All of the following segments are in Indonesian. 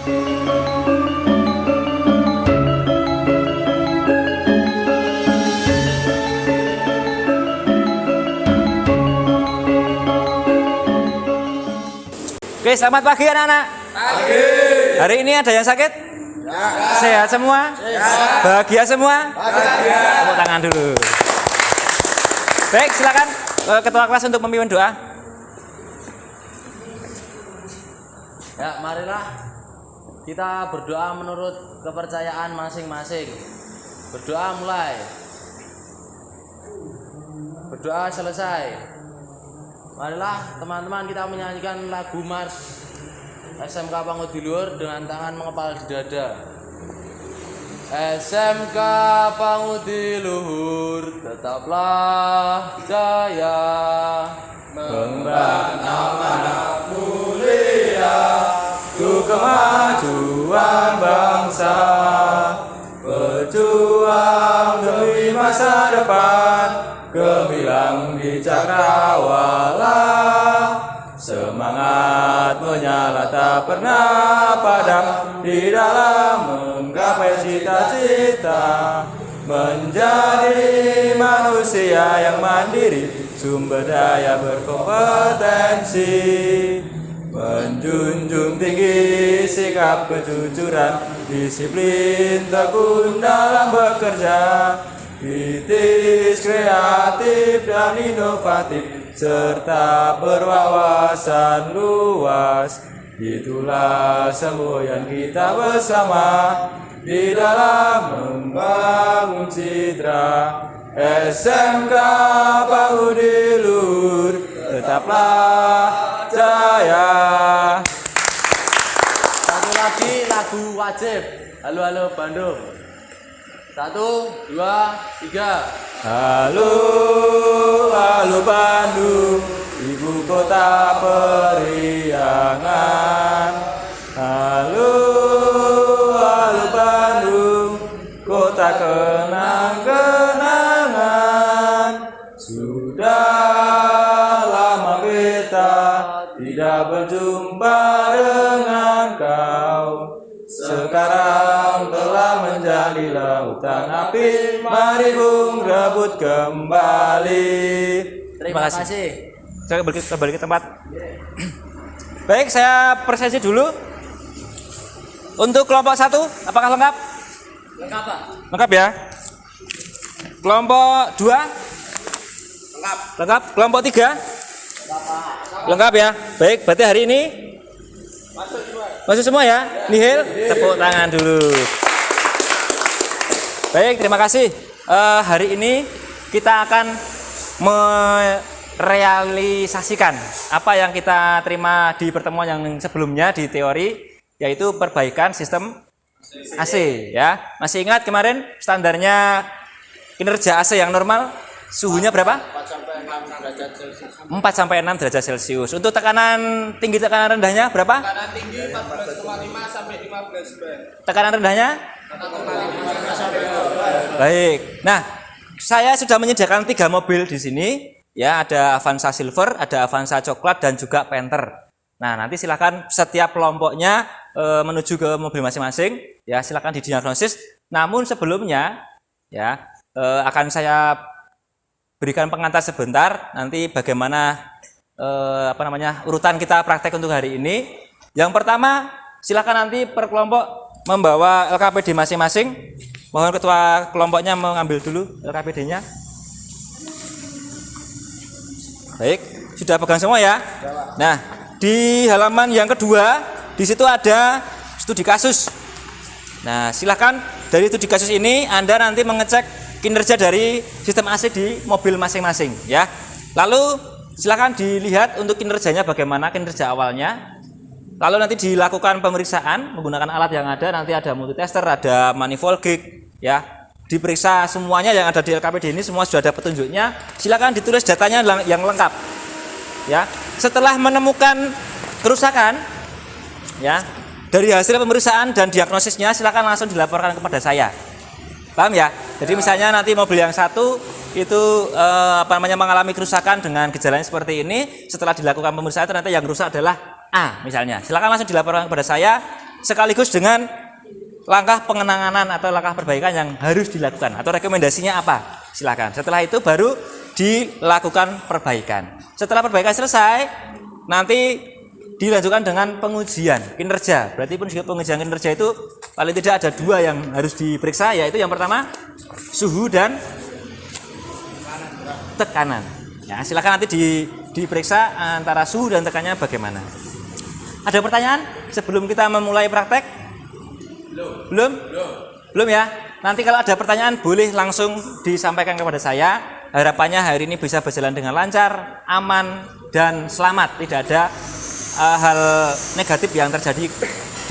Oke, selamat pagi anak-anak. Pagi. Hari ini ada yang sakit? Ya. Sehat semua? Sehat. Bahagia semua? Bahagia. Tepuk tangan dulu. Baik, silakan ketua kelas untuk memimpin doa. Ya, marilah kita berdoa menurut kepercayaan masing-masing. Berdoa mulai. Berdoa selesai. Marilah teman-teman kita menyanyikan lagu Mars SMK Pangudiluhur dengan tangan mengepal di dada. SMK Pangudiluhur tetaplah jaya, Kembang amanah mulia, untuk kemajuan bangsa, berjuang demi masa depan, gemilang di cakrawala, semangat menyala tak pernah padam di dalam menggapai cita-cita, menjadi manusia yang mandiri, sumber daya berkompetensi, menjunjung tinggi sikap kejujuran, disiplin tekun dalam bekerja, kritis, kreatif, dan inovatif, serta berwawasan luas. Itulah semboyan kita bersama di dalam membangun citra SMK Pangudiluhur tetaplah jaya. Satu lagi lagu wajib. Halo halo Bandung. 1, 2, 3. Halo, halo Bandung, ibu kota periangan. Halo, halo Bandung, kota kenang-kenangan. Sudah lama kita tidak berjumpa dengan kau. Sekarang telah menjadi lautan api, mari bung rebut kembali. Terima kasih. Saya kembali ke tempat. Baik, saya presentasi dulu. Untuk kelompok 1, apakah lengkap? Lengkap, Pak. Lengkap ya. Kelompok 2? Lengkap. Lengkap. Kelompok 3? Lengkap ya. Baik, berarti hari ini masuk semua ya. Nihil, tepuk tangan dulu. Baik, terima kasih. Hari ini kita akan merealisasikan apa yang kita terima di pertemuan yang sebelumnya di teori, yaitu perbaikan sistem AC ya. Masih ingat kemarin standarnya kinerja AC yang normal suhunya berapa? 4 sampai 6 derajat Celcius. Untuk tekanan tinggi, tekanan rendahnya berapa? Tekanan tinggi 14,5 sampai 15 bar. Tekanan rendahnya? 4,5 sampai 12. Baik. Nah, saya sudah menyediakan 3 mobil di sini. Ya, ada Avanza Silver, ada Avanza Coklat, dan juga Panther. Nah, nanti silakan setiap kelompoknya menuju ke mobil masing-masing. Ya, silakan didiagnosis. Namun sebelumnya, ya akan saya berikan pengantar sebentar. Nanti bagaimana urutan kita praktek untuk hari ini. Yang pertama, silakan nanti per kelompok membawa LKPD masing-masing. Mohon ketua kelompoknya mengambil dulu LKPD-nya. Baik, sudah pegang semua ya. Nah, di halaman yang kedua, di situ ada studi kasus. Nah, silakan dari studi kasus ini Anda nanti mengecek kinerja dari sistem AC di mobil masing-masing ya. Lalu silakan dilihat untuk kinerjanya bagaimana, kinerja awalnya. Lalu nanti dilakukan pemeriksaan menggunakan alat yang ada, nanti ada multitester, ada manifold gauge ya. Diperiksa semuanya yang ada di LKPD ini, semua sudah ada petunjuknya. Silakan ditulis datanya yang lengkap. Ya. Setelah menemukan kerusakan ya, dari hasil pemeriksaan dan diagnosisnya silakan langsung dilaporkan kepada saya. Paham ya? Jadi misalnya nanti mobil yang satu itu mengalami kerusakan dengan gejalanya seperti ini, setelah dilakukan pemeriksaan ternyata yang rusak adalah A misalnya. Silakan langsung dilaporkan kepada saya. sekaligus dengan langkah pengenangan atau langkah perbaikan yang harus dilakukan atau rekomendasinya apa. Silakan. Setelah itu baru dilakukan perbaikan. Setelah perbaikan selesai, nanti dilanjutkan dengan pengujian kinerja. Berarti pengujian kinerja itu paling tidak ada 2 yang harus diperiksa, yaitu yang pertama suhu dan tekanan. Ya, silakan nanti diperiksa antara suhu dan tekanannya bagaimana. Ada pertanyaan sebelum kita memulai praktek? Belum ya? Nanti kalau ada pertanyaan boleh langsung disampaikan kepada saya. Harapannya hari ini bisa berjalan dengan lancar, aman, dan selamat. Tidak ada hal negatif yang terjadi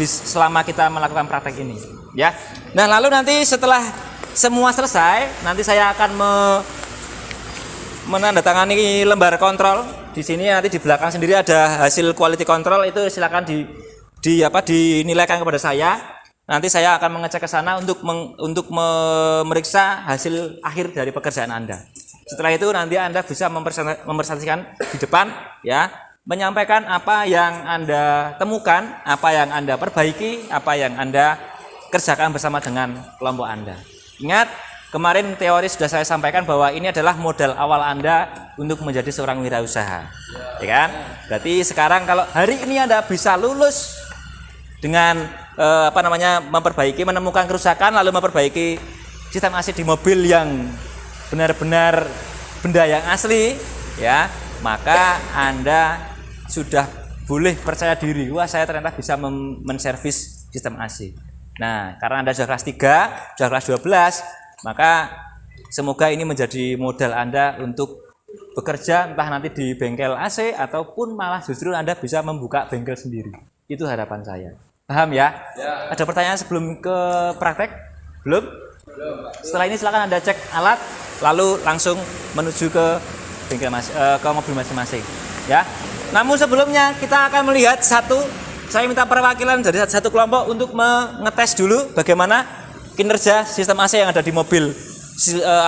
selama kita melakukan praktek ini, ya. Nah, lalu nanti setelah semua selesai, nanti saya akan menandatangani lembar kontrol. Di sini nanti di belakang sendiri ada hasil quality control, itu silakan dinilaikan kepada saya. Nanti saya akan mengecek ke sana untuk memeriksa hasil akhir dari pekerjaan Anda. Setelah itu nanti Anda bisa mempresentasikan di depan, ya, menyampaikan apa yang Anda temukan, apa yang Anda perbaiki, apa yang Anda kerjakan bersama dengan kelompok Anda. Ingat, kemarin teori sudah saya sampaikan bahwa ini adalah modal awal Anda untuk menjadi seorang wirausaha. Ya kan? Berarti sekarang kalau hari ini Anda bisa lulus dengan menemukan kerusakan lalu memperbaiki sistem AC di mobil yang benar-benar benda yang asli, ya, maka Anda sudah boleh percaya diri, wah saya ternyata bisa menservis sistem AC. Nah, karena Anda sudah kelas 3, sudah kelas 12, maka semoga ini menjadi modal Anda untuk bekerja entah nanti di bengkel AC ataupun malah justru Anda bisa membuka bengkel sendiri. Itu harapan saya. Paham ya? Ya. Ada pertanyaan sebelum ke praktek? Belum? Setelah ini silakan Anda cek alat lalu langsung menuju ke bengkel ke mobil masing-masing, ya. Namun sebelumnya kita akan melihat saya minta perwakilan dari satu kelompok untuk mengetes dulu bagaimana kinerja sistem AC yang ada di mobil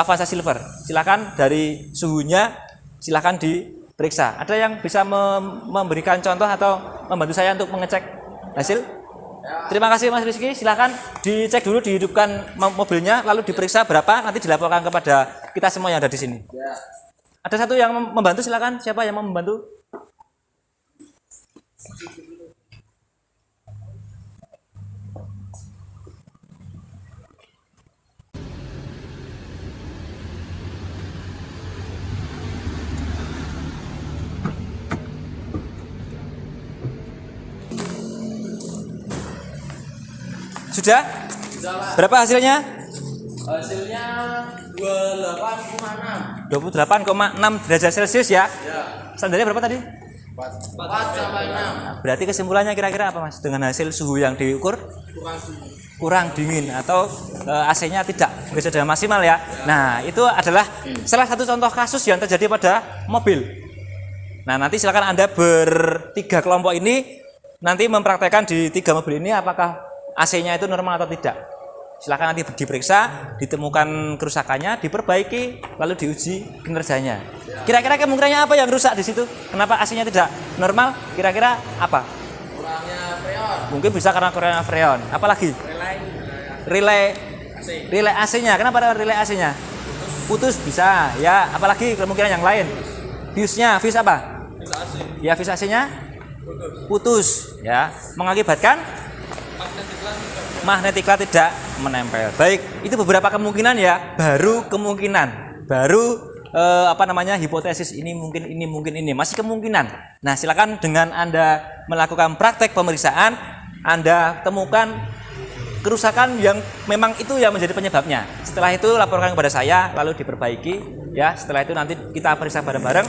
Avanza Silver. Silakan dari suhunya silakan diperiksa. Ada yang bisa memberikan contoh atau membantu saya untuk mengecek hasil? Terima kasih Mas Rizky, silakan dicek dulu, dihidupkan mobilnya lalu diperiksa berapa, nanti dilaporkan kepada kita semua yang ada di sini. Ada satu yang membantu, silakan. Siapa yang mau membantu? Sudah? Berapa hasilnya? Hasilnya 28,6. 28,6 derajat Celcius ya? Standarnya berapa tadi? 4 sampai 6. Berarti kesimpulannya kira-kira apa Mas? Dengan hasil suhu yang diukur kurang dingin atau AC-nya tidak bekerja dengan maksimal ya. Nah, itu adalah salah satu contoh kasus yang terjadi pada mobil. Nah, nanti silakan Anda bertiga kelompok ini nanti mempraktekkan di 3 mobil ini apakah AC-nya itu normal atau tidak. Silakan nanti diperiksa, ditemukan kerusakannya, diperbaiki, lalu diuji kinerjanya. Kira-kira kemungkinannya apa yang rusak di situ? Kenapa AC-nya tidak normal? Kira-kira apa? Kurangnya freon. Mungkin bisa karena kurangnya freon. Apalagi? Relay AC-nya. Kenapa relay AC-nya? Putus bisa. Ya, apalagi kemungkinan yang lain? Fuse-nya, fuse apa? Fuse AC. Ya, fuse AC-nya putus. Ya, mengakibatkan magnetiklah tidak menempel. Baik, itu beberapa kemungkinan ya, baru kemungkinan, hipotesis ini mungkin ini, masih kemungkinan. Nah, silakan dengan Anda melakukan praktek pemeriksaan, Anda temukan kerusakan yang memang itu yang menjadi penyebabnya. Setelah itu laporkan kepada saya, lalu diperbaiki, ya. Setelah itu nanti kita periksa bareng-bareng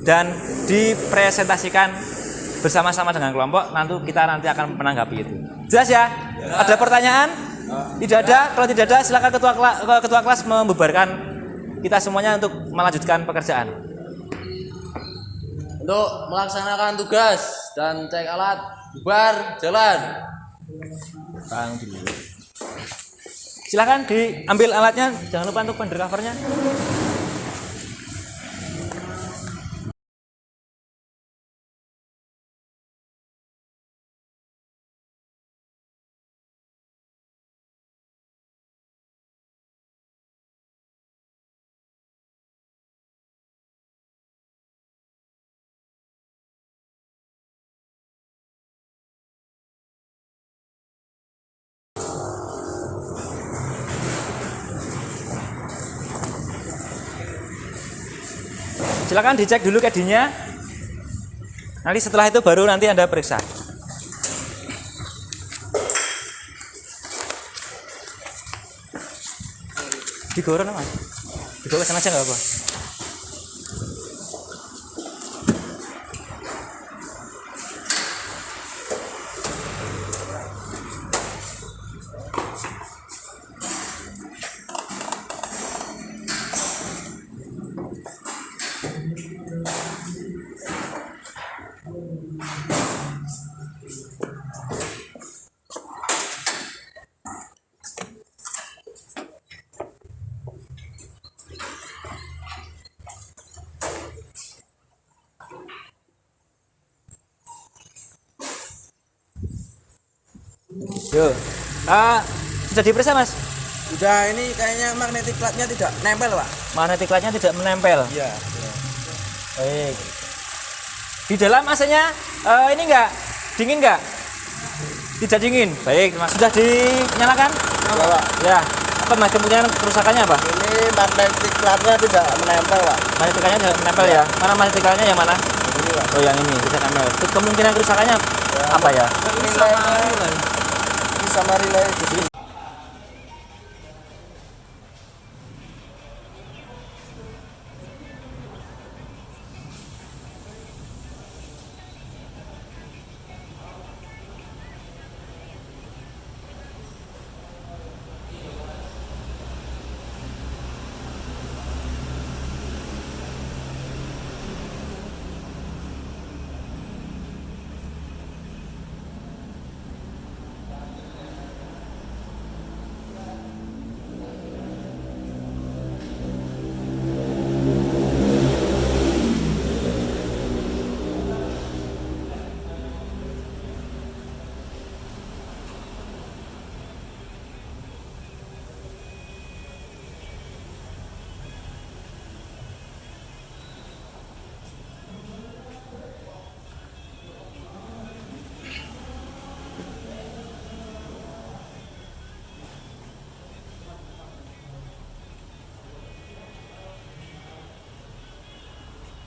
dan dipresentasikan bersama-sama dengan kelompok. Kita nanti akan menanggapi itu. Jelas ya? Ada pertanyaan? Tidak ada. Kalau tidak ada, silakan ketua kelas membubarkan kita semuanya untuk melanjutkan pekerjaan. Untuk melaksanakan tugas dan cek alat, bubar, jalan. Silakan diambil alatnya, jangan lupa untuk undercovernya. silakan dicek dulu kedinya. Nanti setelah itu baru nanti Anda periksa. Digoreng Mas. Digoreng sana aja nggak apa. Yo, sudah diperiksa Mas? Udah, ini kayaknya magnetic plate-nya tidak nempel, Pak. Magnetic plate-nya tidak menempel. Iya. Baik. Di dalam AC-nya ini enggak dingin enggak? Tidak dingin. Baik, Mas sudah dinyalakan? Iya, Pak. Ya. Apa Mas kemungkinan kerusakannya apa? Ini magnetic plate-nya tidak menempel, Pak. Magnetikanya tidak menempel ya. Mana magnetikanya yang mana? Ini, Pak. Oh, yang ini tidak nempel. Kemungkinan kerusakannya apa ya? Ini sama relay di sini.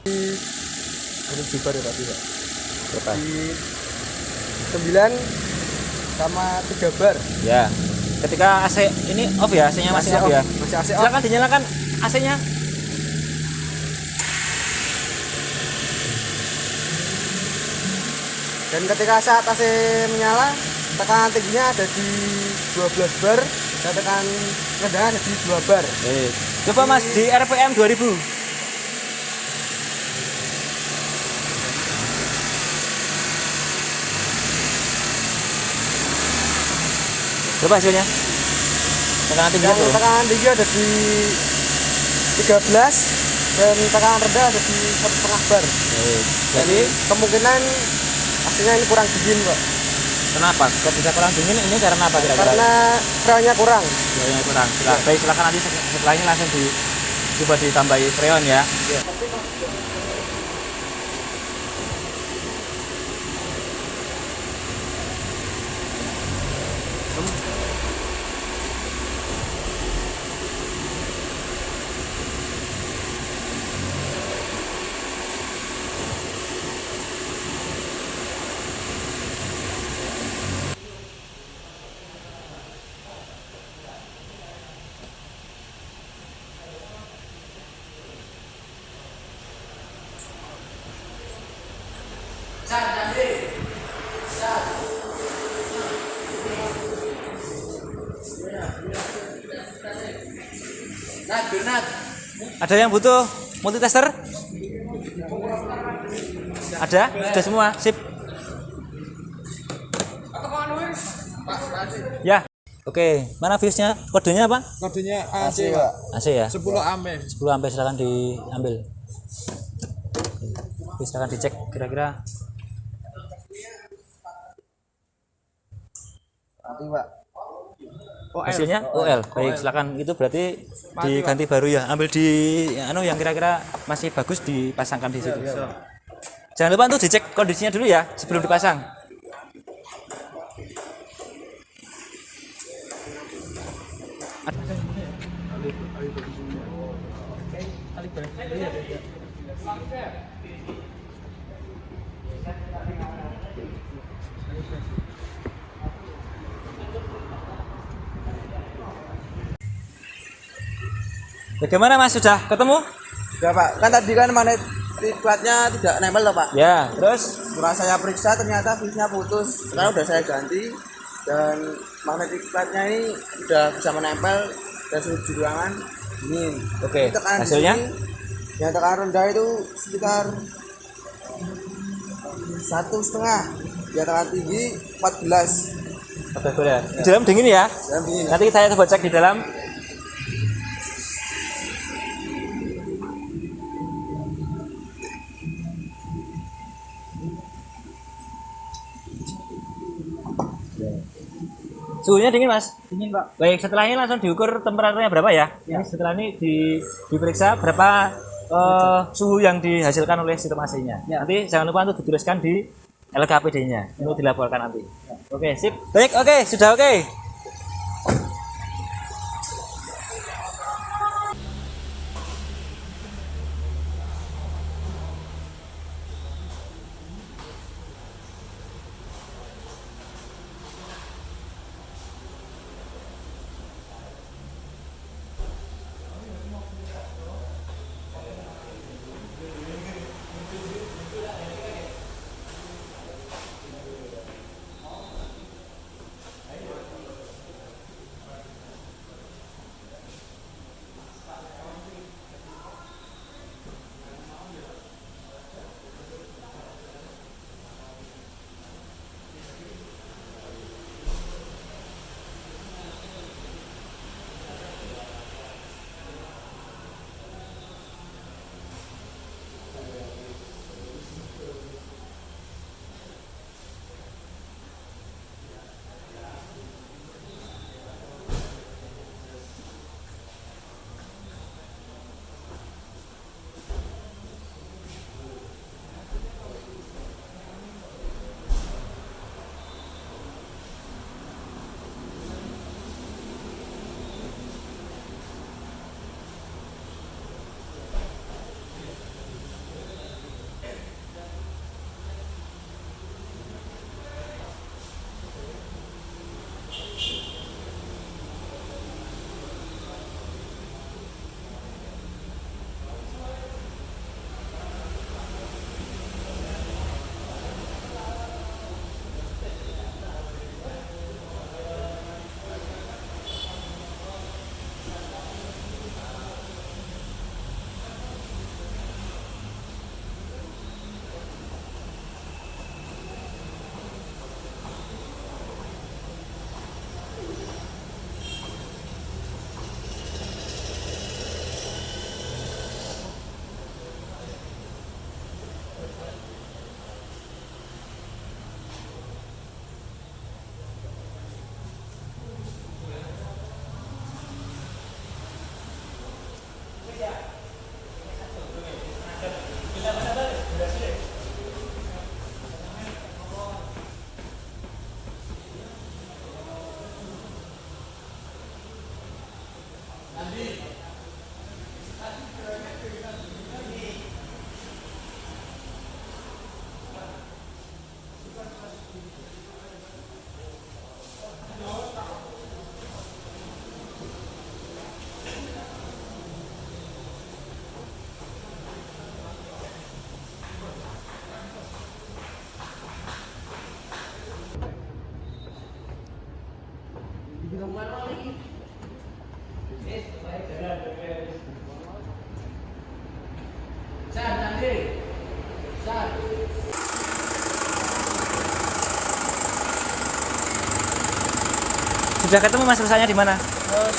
Ini jibar ya tadi Pak. Berapa? Di 9 sama 3 bar. Ya. Ketika AC ini off ya, AC-nya masih off ya. Masih AC off. Silakan dinyalakan AC-nya. Dan ketika saat AC menyala, tekanan tingginya ada di 12 bar dan tekanan rendahnya ada di 2 bar. Baik. Coba Mas di RPM 2000. Coba hasilnya. Tekanan tingginya Yang tuh. tekanan tinggi ada di 13 dan tekanan rendah ada di 1,5 bar. Baik. Jadi Jadi kemungkinan hasilnya ini kurang dingin, Pak. kenapa? Kok bisa kurang dingin ini karena apa kira-kira? Karena freonnya kurang. Freonnya kurang. Baik, silakan nanti setelah ini langsung coba ditambahi freon ya. Ada yang butuh multitester? Ada? Sudah semua? Sip. Ya. Oke, mana fuse-nya? Kodenya apa? Kodenya AC, Pak. AC ya? 10 ampere. 10 ampere silakan diambil. Oke, silakan dicek kira-kira. Nanti, Pak. Hasilnya OL. Baik, silakan. Itu berarti diganti baru ya. Ambil di yang kira-kira masih bagus dipasangkan di situ. Jangan lupa untuk dicek kondisinya dulu ya sebelum dipasang. Bagaimana Mas, sudah ketemu? Ya Pak, kan tadi kan magnet diklatnya tidak nempel loh Pak. Ya, terus Setelah saya periksa ternyata fuse-nya putus. Sekarang udah saya ganti dan magnet diklatnya ini udah bisa menempel dan sudah di ruangan dingin. oke, Ini tekanan di hasilnya sini, yang tekanan rendah itu sekitar 1,5, yang tekanan tinggi 14. oke, boleh. Di dalam dingin ya. Dan dingin. Nanti saya coba cek di dalam. Suhunya dingin Mas? Dingin Pak. Baik, setelah ini langsung diukur temperaturnya berapa ya? Ini setelah ini diperiksa berapa suhu yang dihasilkan oleh sistem AC-nya. Nanti jangan lupa untuk dituliskan di LKPD-nya untuk dilaporkan nanti. Oke, sip. Baik, oke, sudah oke. Sudah ketemu Mas, rusaknya di mana?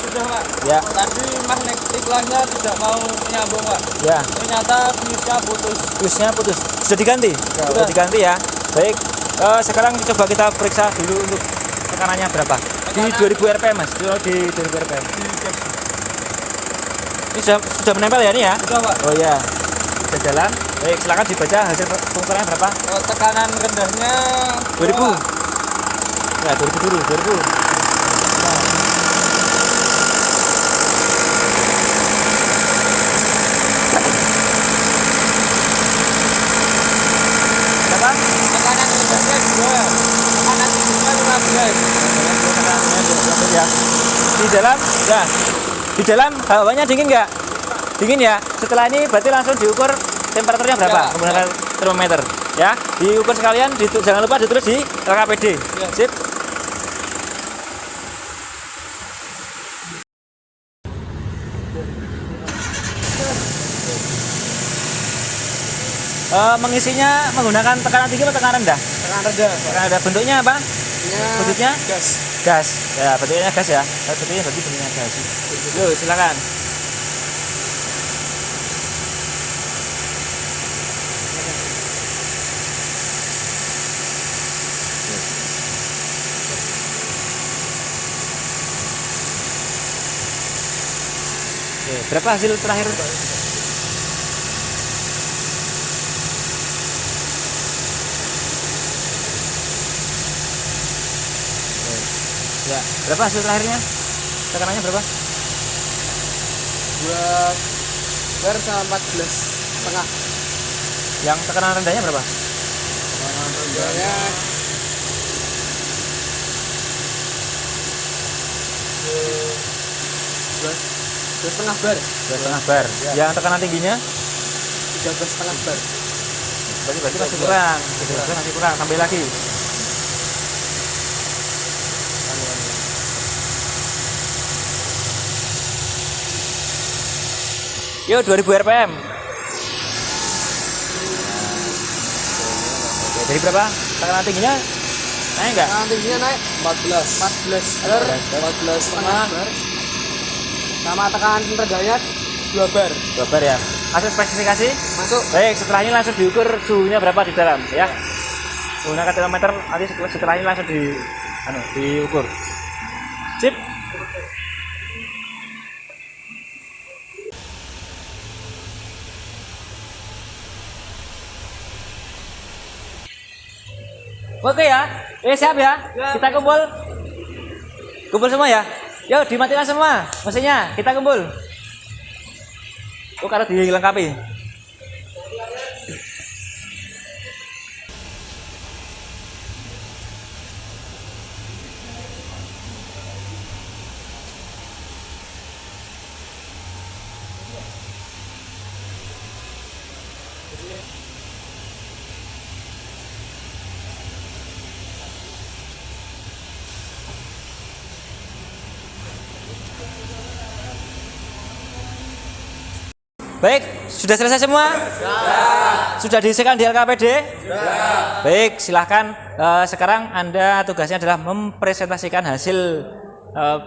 Sudah Pak. Ya. Tadi magnet iklannya tidak mau menyambung Pak. Ya, Ternyata fuse-nya putus. fuse-nya putus. Sudah diganti? Sudah diganti ya. Baik. Sekarang coba kita periksa dulu untuk tekanannya berapa. Di 2000 rpm Mas. Di 2000 rpm. Ini sudah menempel ya ini ya? Sudah Pak. Oh ya. Sudah jalan. Baik, silakan dibaca hasil pengukurannya berapa? Tekanan rendahnya 2000. Ya, 2000 dulu, 2000. ya. Di dalam hawanya dingin nggak? Dingin ya. Setelah ini berarti langsung diukur temperaturnya berapa menggunakan termometer ya. Diukur sekalian, jangan lupa ditulis di LKPD. Sip. Mengisinya menggunakan tekanan tinggi atau tekanan rendah? Tekanan rendah. Tekanan rendah. Bentuknya apa? Bentuknya gas. Gas. Ya, bentuknya gas ya. Bentuknya berarti bentuknya gas. Yuk, silakan. Oke, berapa hasil terakhir? Ya, berapa hasil terakhirnya? Tekanannya berapa? 2 bar sama 14,5. Yang tekanan rendahnya berapa? Tekanan rendahnya 12,5 bar. 2,5 bar. Ya. Yang tekanan tingginya? 13,5 bar. Berarti masih kurang. Masih kurang. Tambah lagi. Yuk 2000 rpm. Oke, jadi berapa? Tekanan tingginya naik nggak? Tekanan tingginya naik 14 bar, 14,5 bar. Sama tekanan rendahnya 2 bar. 2 bar ya. Masuk spesifikasi? Masuk. Baik, setelah ini langsung diukur suhunya berapa di dalam ya. Menggunakan termometer nanti setelah ini langsung diukur. Sip. Oke ya, siap ya. Kita kumpul. Kumpul semua ya. Yuk dimatikan semua mesinnya. Kita kumpul. Oh, kalau dilengkapi. Baik, sudah selesai semua? Sudah diisikan di LKPD? Baik, silahkan. Sekarang Anda tugasnya adalah mempresentasikan hasil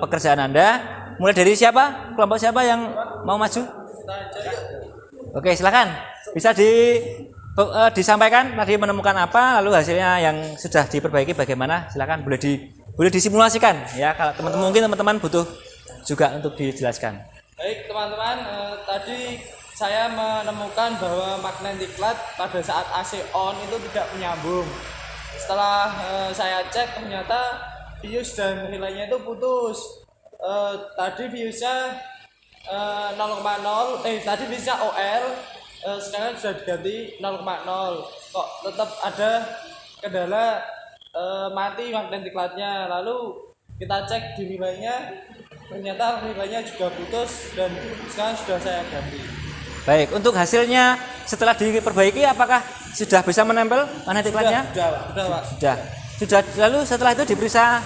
pekerjaan Anda. Mulai dari siapa? Kelompok siapa yang mau maju? Oke, silahkan. Bisa disampaikan tadi menemukan apa, lalu hasilnya yang sudah diperbaiki bagaimana? Silahkan, boleh disimulasikan ya. Kalau teman-teman butuh juga untuk dijelaskan. Baik teman-teman, tadi saya menemukan bahwa magnetic diklat pada saat AC on itu tidak menyambung. Setelah saya cek ternyata fuse dan relaynya itu putus. Tadi fuse-nya 0,0, tadi fuse-nya OL, sekarang sudah diganti 0,0. Kok tetap ada kendala mati magnetic diklatnya. Lalu kita cek di relaynya, ternyata relaynya juga putus dan sekarang sudah saya ganti. Baik, untuk hasilnya setelah diperbaiki apakah sudah bisa menempel magnetic diklatnya? Sudah, Pak. Sudah. Lalu setelah itu diperiksa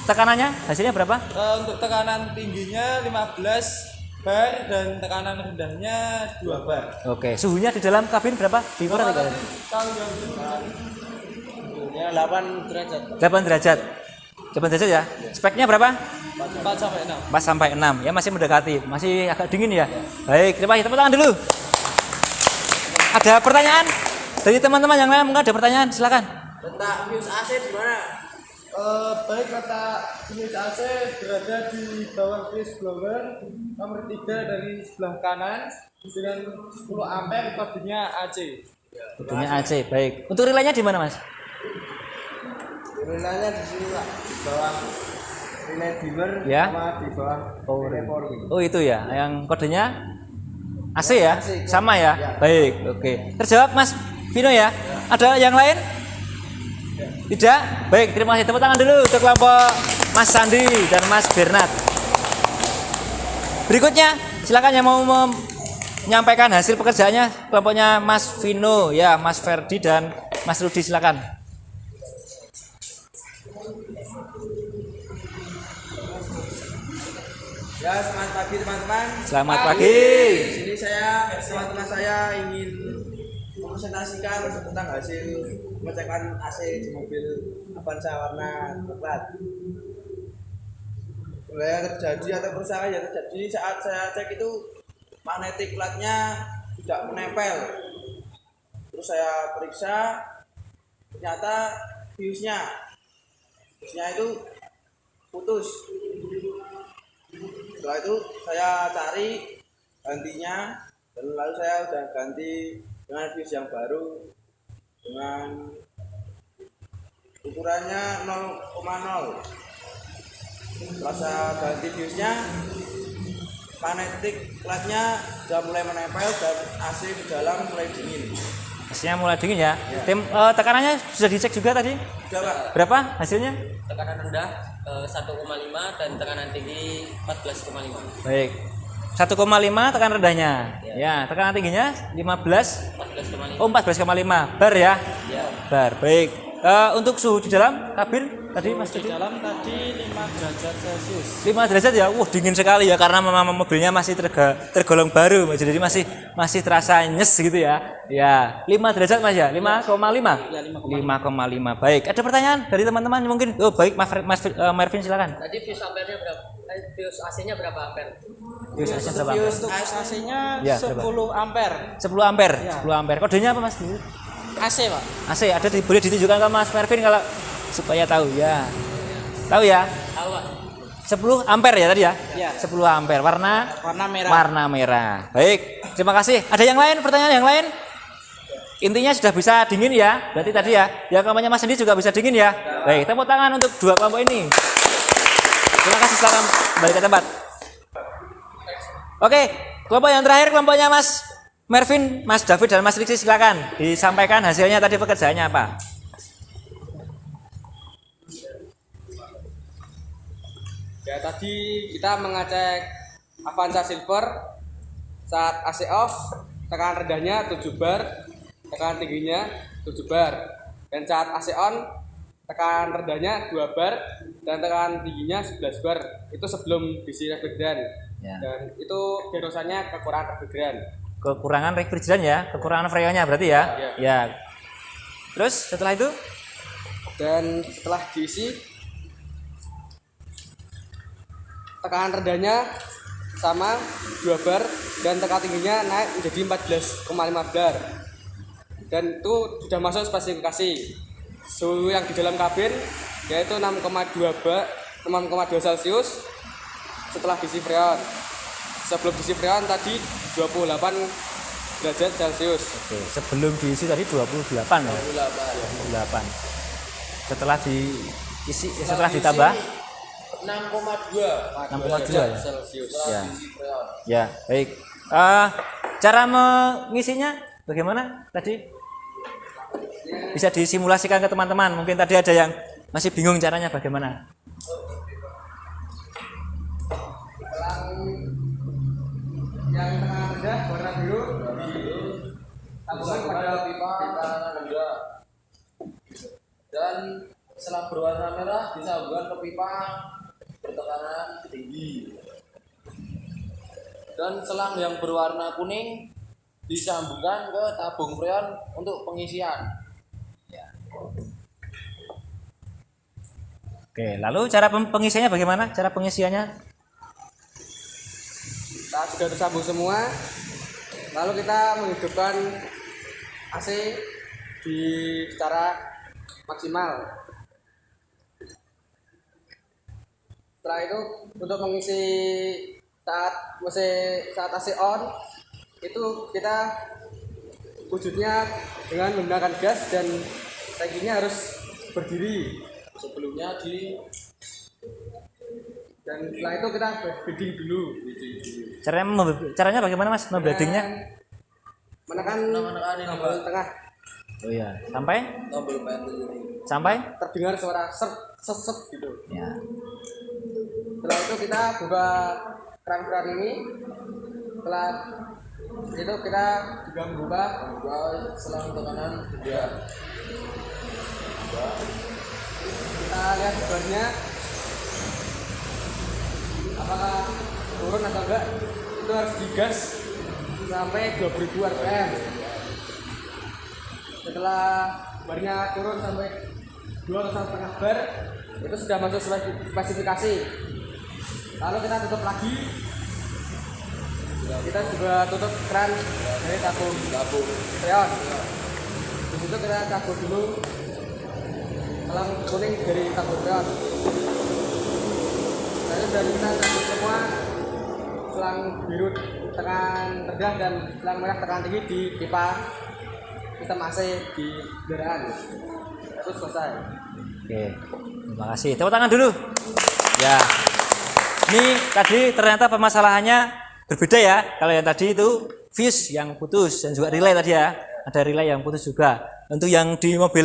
tekanannya, hasilnya berapa? Untuk tekanan tingginya 15 bar dan tekanan rendahnya 2 bar. Oke, suhunya di dalam kabin berapa? Diukur atau tidak? Ya 8 derajat. 8 derajat. 8 derajat ya. Speknya berapa? 4 sampai 6. 4 sampai 6. Ya masih mendekati, masih agak dingin ya. Baik, terima kasih. Tepuk tangan dulu. Ada pertanyaan dari teman-teman yang lain? Mungkin ada pertanyaan, silakan. Letak fuse AC di mana? Baik, letak fuse AC berada di bawah fuse blower nomor 3 dari sebelah kanan dengan 10 ampere kodenya AC. Kodenya AC, baik. Untuk relaynya di mana, Mas? Relaynya di sini Pak, di bawah relay dimmer Ya. sama di bawah relay power. Oh itu ya, yang kodenya AC ya? AC, Sama ya? ya. Baik, oke. Terjawab Mas Vino ya? Ada yang lain? Tidak? Baik, terima kasih. Tepuk tangan dulu untuk kelompok Mas Sandi dan Mas Bernard. Berikutnya silakan yang mau menyampaikan hasil pekerjaannya, kelompoknya Mas Vino, ya Mas Ferdi dan Mas Rudi, silakan. Ya, selamat pagi teman-teman. Selamat pagi. Di sini teman-teman saya ingin mempresentasikan tentang hasil pengecekan AC di mobil Avanza warna coklat. Yang terjadi atau kerusakan yang terjadi saat saya cek itu magnetik platnya tidak menempel. Terus saya periksa, ternyata fuse-nya itu putus. Setelah itu saya cari gantinya, dan lalu saya udah ganti dengan fuse yang baru dengan ukurannya 0,0. Setelah saya ganti fuse-nya, magnetik platnya sudah mulai menempel dan AC di dalam mulai dingin. AC-nya mulai dingin ya. Tekanannya sudah dicek juga tadi? Sudah, Pak. Berapa hasilnya? Tekanan rendah 1,5 dan tekanan tinggi 14,5. Baik. 1,5 tekanan rendahnya. Ya, tekanan tingginya 14,5. Oh, 14,5 bar ya. Ya. Bar. Baik. Untuk suhu di dalam kabin tadi Mas Di Didi? dalam tadi 5 derajat Celcius. 5 derajat ya. Wah, dingin sekali ya karena memang mobilnya masih tergolong baru, Mas. Jadi masih terasa nyes gitu ya. Ya, 5 derajat Mas ya. 5,5. Ya, 5,5. Baik. Ada pertanyaan dari teman-teman mungkin? Oh, baik Mas Marvin silakan. Tadi fuse ampere-nya berapa? Fuse AC-nya berapa ampere? Fuse AC berapa ampere? Fuse untuk AC-nya Ya, 10 ampere. 10 ampere. Ya. 10 ampere. Kodenya apa Mas? AC, Pak. AC ada boleh ditunjukkan ke Mas Marvin kalau supaya tahu ya. Tahu ya? Tahu, Pak. 10 ampere ya tadi ya? Ya. 10 ampere warna Warna merah. Baik, terima kasih. Ada yang lain, pertanyaan yang lain? Intinya sudah bisa dingin ya. Berarti tadi ya. Ya kelompoknya Mas Andi juga bisa dingin ya. Baik, tepuk tangan untuk dua kelompok ini. Terima kasih, silakan kembali ke tempat. Oke, kelompok yang terakhir kelompoknya Mas Marvin, Mas David dan Mas Riksi, silakan disampaikan hasilnya tadi pekerjaannya apa. Ya, tadi kita mengecek Avanza Silver saat AC off, tekanan rendahnya 7 bar, tekanan tingginya 7 bar. Dan saat AC on, tekanan rendahnya 2 bar dan tekanan tingginya 11 bar. Itu sebelum diisi refrigeran. Ya. Dan itu diagnosanya kekurangan refrigeran. Kekurangan refrigeran ya, kekurangan freonnya berarti ya. Ya. Ya. Terus setelah itu? Dan setelah diisi, tekanan rendahnya sama 2 bar dan tekanan tingginya naik menjadi 14,5 bar. Dan itu sudah masuk spesifikasi. Suhu yang di dalam kabin yaitu 6,2 Celcius setelah diisi freon. Sebelum diisi freon tadi 28 derajat Celcius. Oke, sebelum diisi tadi 28 ya. 28. Setelah diisi setelah ditambah 6,2 ya. Celcius. Ya. Ya, baik. Cara mengisinya bagaimana tadi? Bisa disimulasikan ke teman-teman. Mungkin tadi ada yang masih bingung caranya bagaimana. Yang tengah rendah warna biru tabungan pada pipa rendah. Dan selang berwarna merah disambungkan ke pipa bertekanan tinggi. Dan selang yang berwarna kuning disambungkan ke tabung freon untuk pengisian. Oke, lalu cara pengisiannya bagaimana? Cara pengisiannya? Saat sudah tersambung semua, lalu kita menghidupkan AC secara maksimal. Setelah itu untuk mengisi saat AC on itu kita wujudnya dengan menggunakan gas dan tangkinya harus berdiri sebelumnya dan setelah itu kita bedding dulu. Caranya bagaimana Mas membladingnya? Menekan tombol tengah Oh iya, sampai tombol pentil ini sampai terdengar suara set gitu. ya. Setelah itu kita buka keran ini. Setelah itu kita juga membuka selang tekanan kedua. Kita lihat bebannya apakah turun atau enggak. Itu harus digas sampai 20.000 rpm. Setelah barnya turun sampai 2,5 bar, itu sudah masuk spesifikasi. Lalu kita tutup lagi. Kita juga tutup keran dari tabung freon. Di situ kita cabut dulu selang kuning dari tabung freon. Lalu dari kita cabut semua selang biru tekan rendah dan selang merah tekan tinggi di pipa sistem AC di kendaraan. Itu selesai. Oke, terima kasih. Tepuk tangan dulu. Ya, ini tadi ternyata permasalahannya berbeda ya. Kalau yang tadi itu fuse yang putus dan juga relay tadi ya. Ada relay yang putus juga. Untuk yang di mobil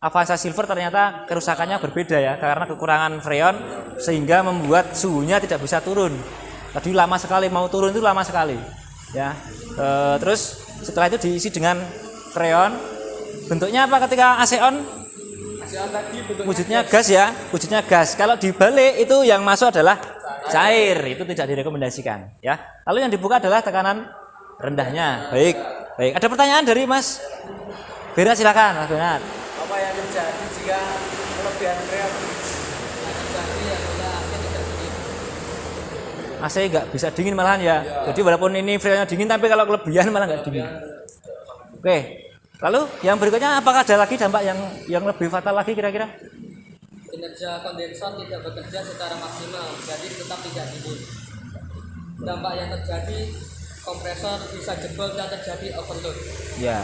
Avanza Silver ternyata kerusakannya berbeda ya, karena kekurangan freon sehingga membuat suhunya tidak bisa turun. Tadi lama sekali, mau turun itu lama sekali. Ya, terus setelah itu diisi dengan freon. Bentuknya apa ketika AC on? Wujudnya gas ya, wujudnya gas. Kalau dibalik itu yang masuk adalah cair, itu tidak direkomendasikan ya. Lalu yang dibuka adalah tekanan rendahnya. Baik. Ada pertanyaan dari Mas Bernat, silakan Mas Bernat. Apa yang terjadi jika kelebihan freon? AC nggak bisa dingin malahan ya. Jadi walaupun ini freonnya dingin, tapi kalau kelebihan malah nggak dingin. Oke. Lalu yang berikutnya, apakah ada lagi dampak yang lebih fatal lagi kira-kira? Kinerja kondensor tidak bekerja secara maksimal, jadi tetap tidak dingin. Dampak yang terjadi, kompresor bisa jebol dan terjadi overload. Ya,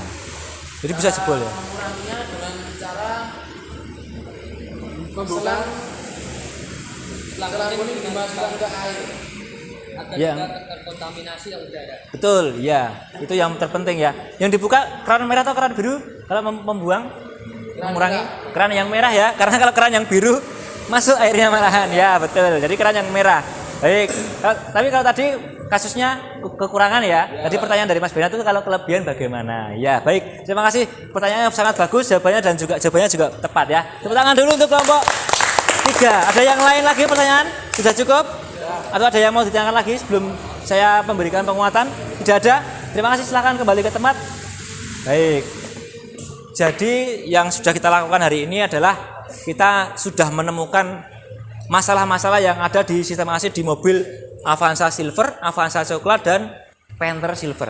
jadi bisa jebol ya. Menguranginya dengan cara Membuka selang kuning dimasukkan ke air agar Ya. tidak terkontaminasi udara. Betul, ya. Itu yang terpenting ya. Yang dibuka keran merah atau keran biru? Kalau membuang, mengurangi keran yang merah ya. Karena kalau keran yang biru masuk airnya malahan. Ya, betul. Jadi keran yang merah. Baik. Tapi kalau tadi kasusnya kekurangan ya. Tadi pertanyaan dari Mas Bernat itu kalau kelebihan bagaimana? Ya, baik. Terima kasih. Pertanyaannya sangat bagus, jawabannya jawabannya juga tepat ya. Tepuk tangan dulu untuk kelompok 3. Ada yang lain lagi pertanyaan? Sudah cukup? Atau ada yang mau ditanyakan lagi sebelum saya memberikan penguatan? Tidak ada? Terima kasih, silakan kembali ke tempat. Baik. Jadi yang sudah kita lakukan hari ini adalah kita sudah menemukan masalah-masalah yang ada di sistem AC di mobil Avanza Silver, Avanza Coklat, dan Panther Silver.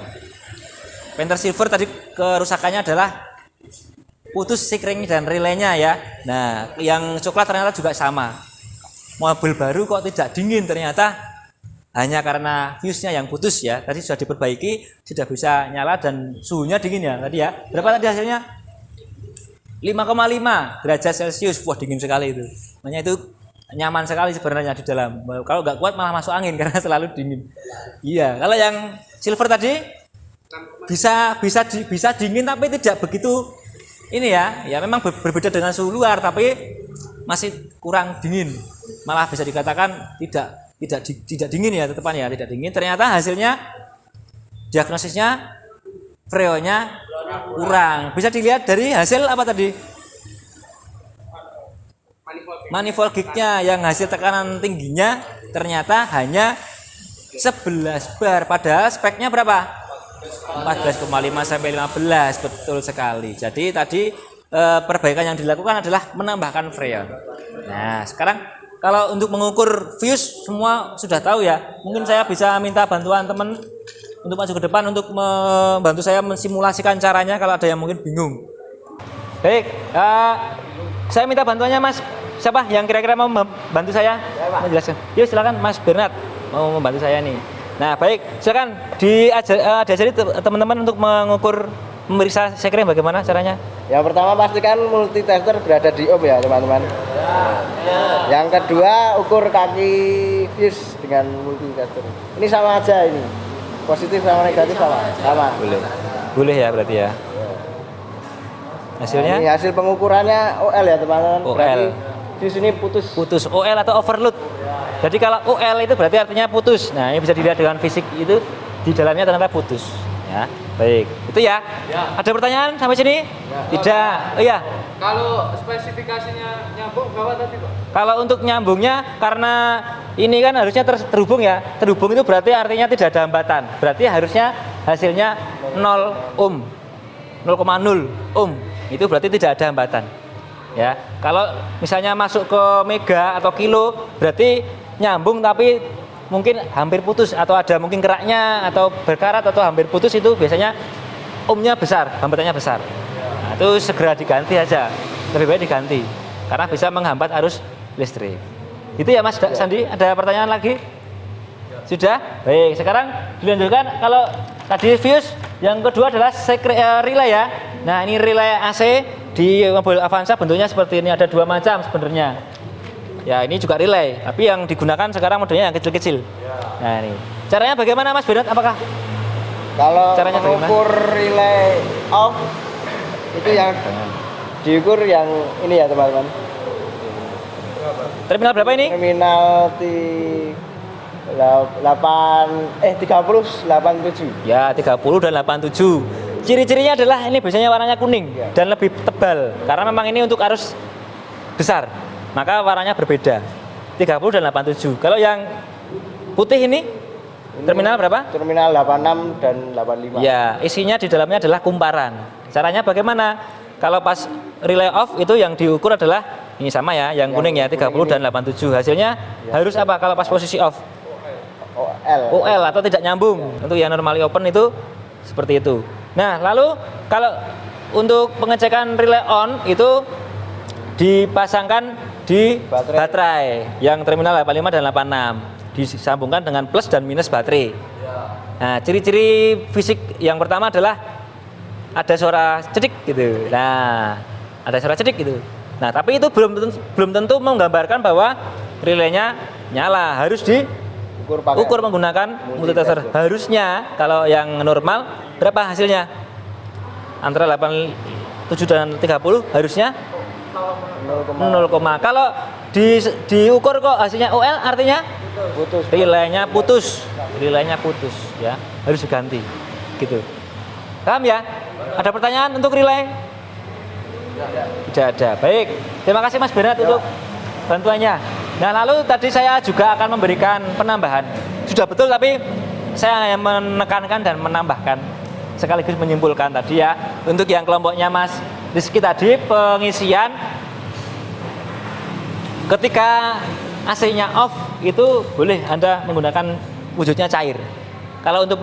Panther Silver tadi kerusakannya adalah putus sikring dan relaynya ya. Nah, yang coklat ternyata juga sama. Mobil baru kok tidak dingin, ternyata hanya karena fuse-nya yang putus ya. Tadi sudah diperbaiki, sudah bisa nyala dan suhunya dingin ya tadi ya. Berapa tadi hasilnya? 5,5 derajat Celcius. Wah, dingin sekali itu. Makanya itu nyaman sekali sebenarnya di dalam. Kalau nggak kuat malah masuk angin karena selalu dingin. Iya, kalau yang silver tadi bisa dingin tapi tidak begitu ini ya. Ya memang berbeda dengan suhu luar tapi masih kurang dingin. Malah bisa dikatakan tidak dingin ya, tetepan ya, tidak dingin. Ternyata hasilnya diagnosisnya freonnya kurang. Bisa dilihat dari hasil apa tadi? Manifold gignya yang hasil tekanan tingginya ternyata hanya 11 bar, padahal speknya berapa? 14,5 sampai 15. Betul sekali. Jadi tadi perbaikan yang dilakukan adalah menambahkan freon. Nah, sekarang kalau untuk mengukur fuse semua sudah tahu ya. Mungkin saya bisa minta bantuan teman untuk maju ke depan untuk membantu saya mensimulasikan caranya kalau ada yang mungkin bingung. Baik, saya minta bantuannya Mas. Siapa yang kira-kira mau membantu saya menjelaskan? Yuk silakan Mas Bernat mau membantu saya nih. Nah baik, silakan diajari teman-teman untuk mengukur, memeriksa sekring bagaimana caranya. Yang pertama pastikan multitester berada di off ya teman-teman. Yang kedua ukur kaki fuse dengan multitester. Ini sama aja ini. Positif sama negatif sama. Boleh ya berarti ya. Hasilnya? Nah, ini hasil pengukurannya OL ya teman-teman. OL. Berarti fuse ini putus. OL atau overload. Jadi kalau UL itu berarti artinya putus. Nah, ini bisa dilihat dengan fisik itu di dalamnya ternyata putus. Ya, baik. Itu ya. Ada pertanyaan sampai sini? Tidak. Oh iya. Kalau spesifikasinya nyambung berapa tadi Pak? Kalau untuk nyambungnya karena ini kan harusnya terhubung ya. Terhubung itu berarti artinya tidak ada hambatan. Berarti harusnya hasilnya 0 ohm. 0,0 ohm. Itu berarti tidak ada hambatan. Ya. Kalau misalnya masuk ke mega atau kilo berarti nyambung tapi mungkin hampir putus atau ada mungkin keraknya atau berkarat atau hampir putus, itu biasanya ohmnya besar, hambatannya besar. Nah, itu segera diganti aja, lebih baik diganti karena bisa menghambat arus listrik. Itu ya Mas Sandi, ada pertanyaan lagi? Sudah? Baik, sekarang dilanjutkan. Kalau tadi fuse, yang kedua adalah relay ya. Nah, ini relay AC di mobil Avanza bentuknya seperti ini, ada dua macam sebenarnya. Ya, ini juga relay, tapi yang digunakan sekarang modelnya yang kecil-kecil. Nah, ini. Caranya bagaimana Mas Bernard? Apakah Kalau caranya mengukur relay off itu yang diukur yang ini ya teman-teman. Terminal berapa ini? Terminal 3087. Ya, 30 dan 87. Ciri-cirinya adalah ini biasanya warnanya kuning dan lebih tebal karena memang ini untuk arus besar. Maka warnanya berbeda. 30 dan 87. Kalau yang putih ini terminal berapa? Terminal 86 dan 85. Ya, isinya di dalamnya adalah kumparan. Caranya bagaimana? Kalau pas relay off itu yang diukur adalah ini sama ya, yang kuning ya, 30 dan 87. Hasilnya harus apa kalau pas posisi off? OL atau tidak nyambung. Untuk yang normally open itu seperti itu. Nah, lalu kalau untuk pengecekan relay on itu dipasangkan di baterai yang terminal 85 dan 86, disambungkan dengan plus dan minus baterai. Nah, ciri-ciri fisik yang pertama adalah ada suara cedik gitu. Nah, ada suara cedik gitu. Nah, tapi itu belum tentu menggambarkan bahwa relaynya nyala. Harus diukur menggunakan multitester. Harusnya kalau yang normal berapa hasilnya? Antara 87 dan 30 harusnya 0, kalau diukur kok hasilnya OL artinya relaynya putus ya, harus diganti gitu. Paham ya? Ada pertanyaan untuk relay? Tidak ada. Baik, terima kasih Mas Bernard untuk bantuannya. Nah, lalu tadi saya juga akan memberikan penambahan. Sudah betul, tapi saya hanya menekankan dan menambahkan sekaligus menyimpulkan tadi ya. Untuk yang kelompoknya Mas Rizky tadi, pengisian ketika AC-nya off itu boleh Anda menggunakan wujudnya cair. Kalau untuk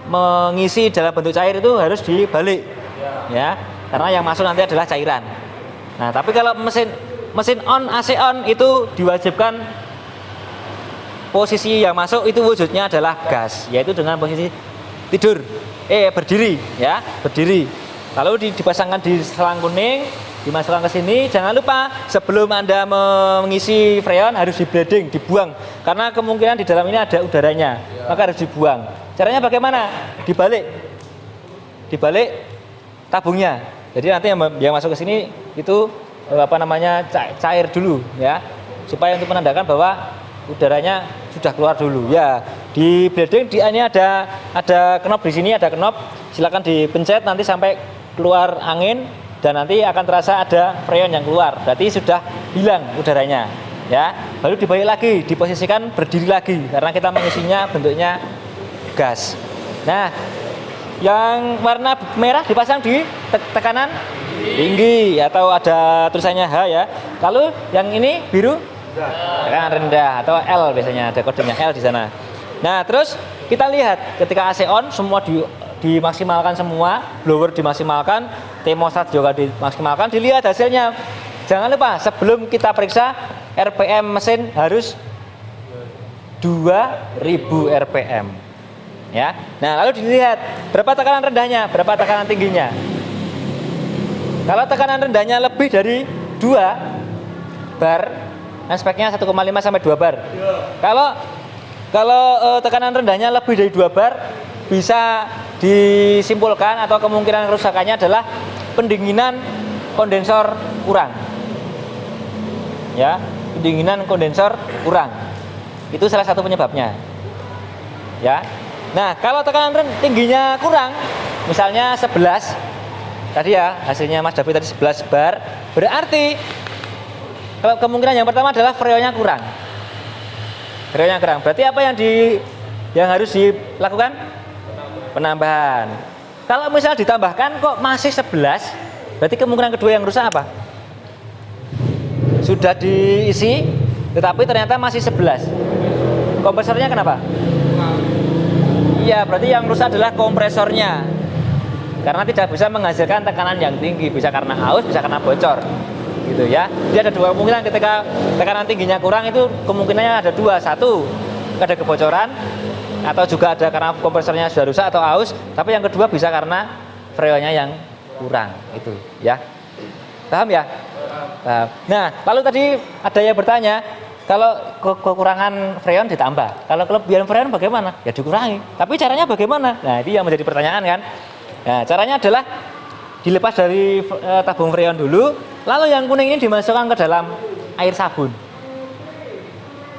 mengisi dalam bentuk cair itu harus dibalik, ya, karena yang masuk nanti adalah cairan. Nah, tapi kalau mesin on, AC on itu diwajibkan posisi yang masuk itu wujudnya adalah gas, yaitu dengan posisi berdiri, ya, berdiri. Lalu dipasangkan di selang kuning, dimasukkan ke sini. Jangan lupa sebelum Anda mengisi freon harus di-bleeding, dibuang. Karena kemungkinan di dalam ini ada udaranya, maka harus dibuang. Caranya bagaimana? Dibalik tabungnya. Jadi nanti yang masuk ke sini itu cair dulu, ya, supaya untuk menandakan bahwa udaranya sudah keluar dulu. Ya, di bleeding ini ada knop di sini, ada knop. Silakan dipencet nanti sampai keluar angin dan nanti akan terasa ada freon yang keluar. Berarti sudah hilang udaranya, ya. Lalu dibalik lagi, diposisikan berdiri lagi karena kita mengisinya bentuknya gas. Nah, yang warna merah dipasang di tekanan tinggi atau ada tulisannya H, ya. Lalu yang ini biru tekanan rendah atau L, biasanya ada kodenya L di sana. Nah, terus kita lihat ketika AC on semua dimaksimalkan semua, blower dimaksimalkan, termostat juga dimaksimalkan, dilihat hasilnya. Jangan lupa sebelum kita periksa RPM mesin harus 2000 RPM. Ya. Nah, lalu dilihat berapa tekanan rendahnya, berapa tekanan tingginya. Kalau tekanan rendahnya lebih dari 2 bar, nah speknya 1,5 sampai 2 bar. Kalau tekanan rendahnya lebih dari 2 bar, bisa disimpulkan atau kemungkinan kerusakannya adalah pendinginan kondensor kurang. Ya, pendinginan kondensor kurang. Itu salah satu penyebabnya. Ya. Nah, kalau tekanan tingginya kurang, misalnya 11 tadi ya, hasilnya Mas David tadi 11 bar, berarti kalau kemungkinan yang pertama adalah freonnya kurang. Freonnya kurang. Berarti apa yang harus dilakukan? Penambahan. Kalau misalnya ditambahkan kok masih 11, berarti kemungkinan kedua yang rusak apa? Sudah diisi, tetapi ternyata masih 11. Kompresornya kenapa? Iya, berarti yang rusak adalah kompresornya. Karena tidak bisa menghasilkan tekanan yang tinggi, bisa karena aus, bisa karena bocor. Gitu ya. Jadi ada dua kemungkinan ketika tekanan tingginya kurang itu kemungkinannya ada dua. Satu, ada kebocoran atau juga ada karena kompresornya sudah rusak atau aus, tapi yang kedua bisa karena freonnya yang kurang itu, ya. Paham ya? Paham. Nah, lalu tadi ada yang bertanya, kalau kekurangan freon ditambah, kalau kelebihan freon bagaimana? Ya dikurangi. Tapi caranya bagaimana? Nah, itu yang menjadi pertanyaan kan. Nah, caranya adalah dilepas dari tabung freon dulu, lalu yang kuning ini dimasukkan ke dalam air sabun.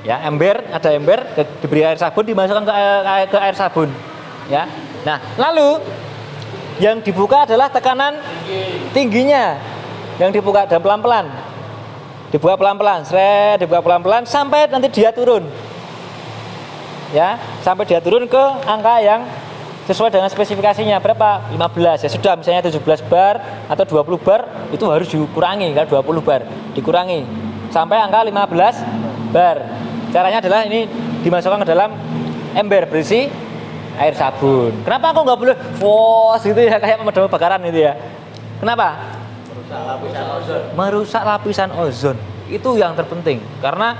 Ya, ada ember, diberi air sabun, dimasukkan ke air sabun. Ya. Nah, lalu yang dibuka adalah tekanan tingginya, yang dibuka dan pelan-pelan. Dibuka pelan-pelan, dibuka pelan-pelan sampai nanti dia turun. Ya, sampai dia turun ke angka yang sesuai dengan spesifikasinya berapa? 15. Ya sudah, misalnya 17 bar atau 20 bar itu harus dikurangi kan, 20 bar dikurangi sampai angka 15 bar. Caranya adalah ini dimasukkan ke dalam ember berisi air sabun. Kenapa kok nggak boleh wos gitu ya, kayak pemadam kebakaran gitu ya? Kenapa? Merusak lapisan ozon itu yang terpenting, karena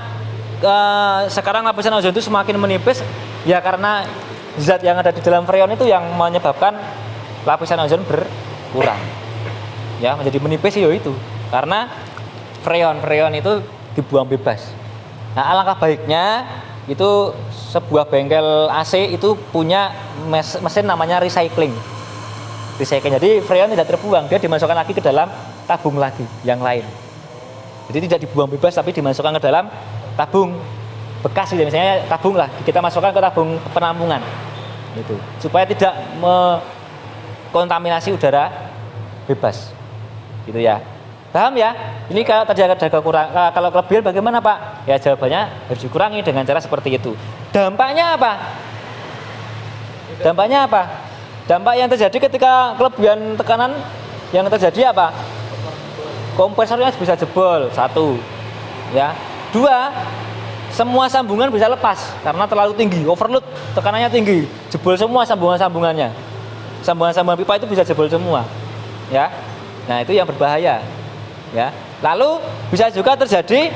sekarang lapisan ozon itu semakin menipis ya karena zat yang ada di dalam freon itu yang menyebabkan lapisan ozon berkurang, ya menjadi menipis itu karena freon itu dibuang bebas. Nah, alangkah baiknya itu sebuah bengkel AC itu punya mesin namanya recycling. Jadi freon tidak terbuang, dia dimasukkan lagi ke dalam tabung lagi yang lain. Jadi tidak dibuang bebas tapi dimasukkan ke dalam tabung bekas gitu. Misalnya tabung lah, kita masukkan ke tabung penampungan. Gitu. Supaya tidak kontaminasi udara bebas. Gitu ya. Paham ya? Ini kalau tadi ada kekurangan, kalau kelebihan bagaimana, Pak? Ya jawabannya harus dikurangi dengan cara seperti itu. Dampaknya apa? Dampak yang terjadi ketika kelebihan tekanan yang terjadi apa? Kompresornya bisa jebol, satu. Ya. Dua, semua sambungan bisa lepas karena terlalu tinggi, overload, tekanannya tinggi, jebol semua sambungan-sambungannya. Sambungan-sambungan pipa itu bisa jebol semua. Ya. Nah, itu yang berbahaya. Ya. Lalu bisa juga terjadi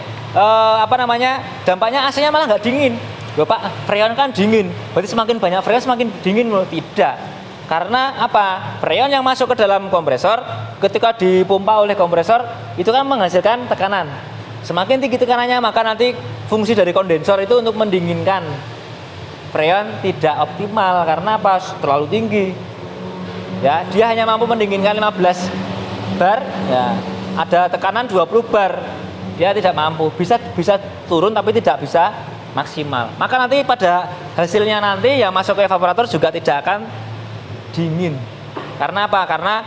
dampaknya AC-nya malah nggak dingin. Loh, Pak, freon kan dingin. Berarti semakin banyak freon semakin dingin loh. Tidak. Karena apa? Freon yang masuk ke dalam kompresor ketika dipompa oleh kompresor itu kan menghasilkan tekanan. Semakin tinggi tekanannya maka nanti fungsi dari kondensor itu untuk mendinginkan freon tidak optimal karena apa? Terlalu tinggi. Ya, dia hanya mampu mendinginkan 15 bar, ya. Ada tekanan 20 bar. Dia tidak mampu. Bisa turun tapi tidak bisa maksimal. Maka nanti pada hasilnya nanti yang masuk ke evaporator juga tidak akan dingin. Karena apa? Karena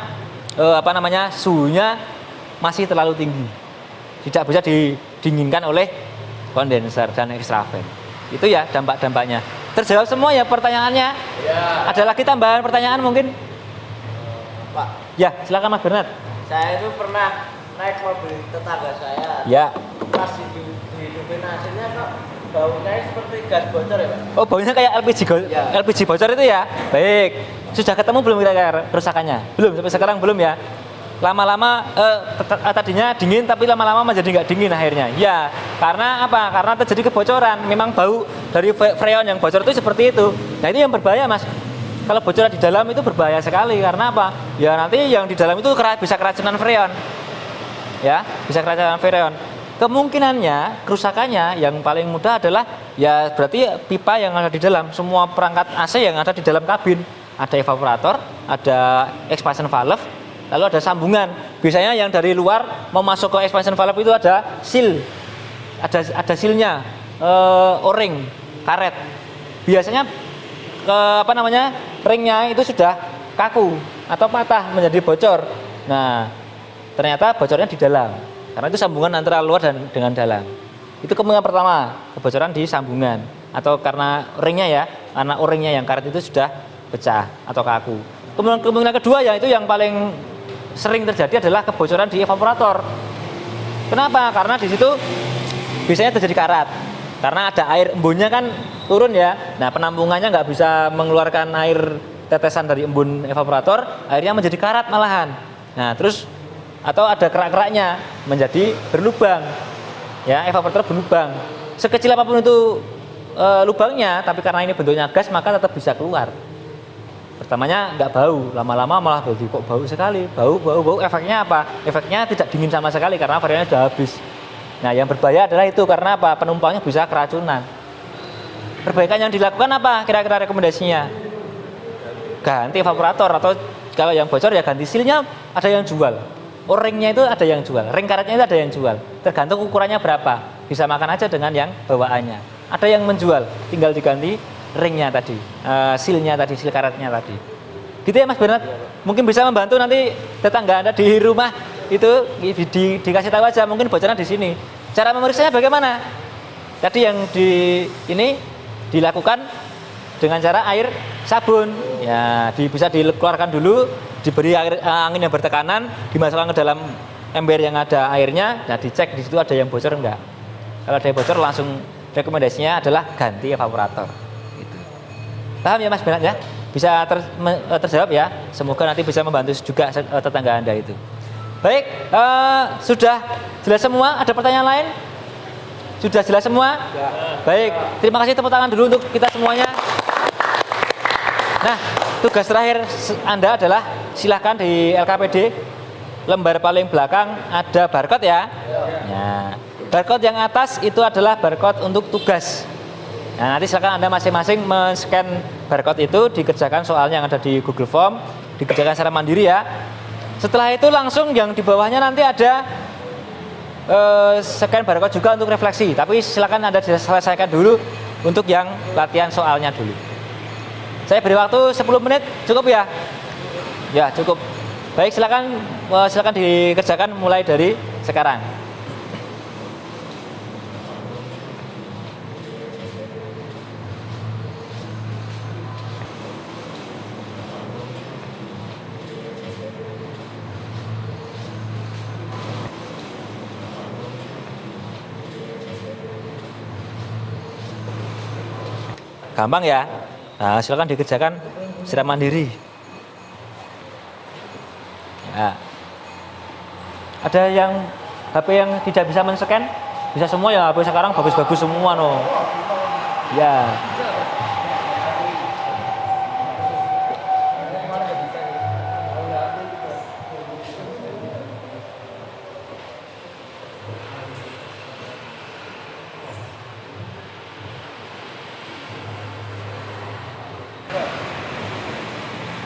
suhunya masih terlalu tinggi. Tidak bisa didinginkan oleh kondenser dan extra fan. Itu ya dampak-dampaknya. Terjawab semua ya pertanyaannya? Ya. Ada lagi tambahan pertanyaan mungkin? Pak. Ya, silakan Mas Bernard. Saya itu pernah naik mobil tetangga saya. Ya. Pas dihidupin AC-nya kok baunya seperti gas bocor ya, Pak? Oh, baunya kayak LPG bocor itu ya? Baik. Sudah ketemu belum kira-kira kerusakannya? Belum, sampai sekarang belum ya? Lama-lama tadinya dingin tapi lama-lama menjadi nggak dingin akhirnya. Ya, karena apa? Karena terjadi kebocoran. Memang bau dari freon yang bocor itu seperti itu. Nah, itu yang berbahaya, Mas. Kalau bocoran di dalam itu berbahaya sekali. Karena apa? Ya nanti yang di dalam itu bisa keracunan freon. Ya, bisa keracunan freon. Kemungkinannya, kerusakannya yang paling mudah adalah ya berarti pipa yang ada di dalam, semua perangkat AC yang ada di dalam kabin. Ada evaporator, ada expansion valve, lalu ada sambungan. Biasanya yang dari luar mau masuk ke expansion valve itu ada seal. ada silnya, o-ring, karet. Biasanya ringnya itu sudah kaku atau patah menjadi bocor. Nah, ternyata bocornya di dalam. Karena itu sambungan antara luar dan dengan dalam. Itu kemungkinan pertama, kebocoran di sambungan atau karena ringnya ya, karena o-ringnya yang karet itu sudah pecah atau kaku. Kemungkinan kedua ya itu yang paling sering terjadi adalah kebocoran di evaporator. Kenapa? Karena di situ biasanya terjadi karat. Karena ada air embunnya kan turun ya. Nah, penampungannya nggak bisa mengeluarkan air tetesan dari embun evaporator, airnya menjadi karat malahan. Nah, terus atau ada kerak-keraknya menjadi berlubang. Ya, evaporator berlubang. Sekecil apapun itu lubangnya, tapi karena ini bentuknya gas maka tetap bisa keluar. Pertamanya nggak bau, lama-lama malah jadi kok bau sekali. Bau. Efeknya apa? Efeknya tidak dingin sama sekali karena variannya sudah habis. Nah, yang berbahaya adalah itu karena apa? Penumpangnya bisa keracunan. Perbaikan yang dilakukan apa? Kira-kira rekomendasinya? Ganti evaporator atau kalau yang bocor ya ganti silnya, ada yang jual. O-ringnya itu ada yang jual, ring karetnya itu ada yang jual. Tergantung ukurannya berapa. Bisa makan aja dengan yang bawaannya. Ada yang menjual, tinggal diganti ringnya tadi, silnya tadi, sil karetnya tadi. Gitu ya Mas Bernard? Mungkin bisa membantu nanti tetangga Anda di rumah itu dikasih tahu aja, mungkin bocornya di sini. Cara memeriksanya bagaimana? Tadi yang ini dilakukan dengan cara air sabun. Ya, bisa dikeluarkan dulu, diberi angin yang bertekanan, dimasukkan ke dalam ember yang ada airnya. Nah, dicek di situ ada yang bocor enggak. Kalau ada yang bocor langsung rekomendasinya adalah ganti evaporator. Gitu. Paham ya Mas Bernard ya? Bisa terjawab ya. Semoga nanti bisa membantu juga tetangga Anda itu. Baik, sudah jelas semua? Ada pertanyaan lain? Sudah jelas semua? Ya. Baik, terima kasih, tepuk tangan dulu untuk kita semuanya. Nah, tugas terakhir Anda adalah silahkan di LKPD lembar paling belakang ada barcode ya. Nah, barcode yang atas itu adalah barcode untuk tugas. Nah, nanti silakan Anda masing-masing men-scan barcode itu, dikerjakan soalnya yang ada di Google Form, dikerjakan secara mandiri ya. Setelah itu langsung yang di bawahnya nanti ada scan barcode juga untuk refleksi. Tapi silakan Anda selesaikan dulu untuk yang latihan soalnya dulu. Saya beri waktu 10 menit, cukup ya? Ya, cukup. Baik, silakan dikerjakan mulai dari sekarang. Gampang ya. Nah, silakan dikerjakan secara mandiri. Ya. Ada yang HP yang tidak bisa men-scan? Bisa semua ya, HP sekarang bagus-bagus semua no. Ya.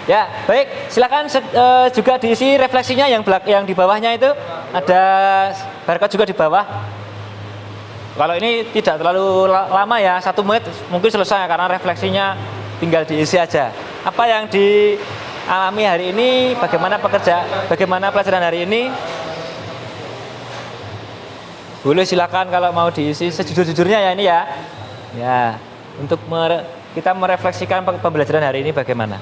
Ya, baik. Silakan juga diisi refleksinya yang di bawahnya itu ada barcode juga di bawah. Kalau ini tidak terlalu lama ya, 1 menit mungkin selesai karena refleksinya tinggal diisi aja. Apa yang dialami hari ini, bagaimana pelajaran hari ini? Boleh silakan kalau mau diisi sejujur-jujurnya ya ini ya. Ya, untuk kita merefleksikan pembelajaran hari ini bagaimana?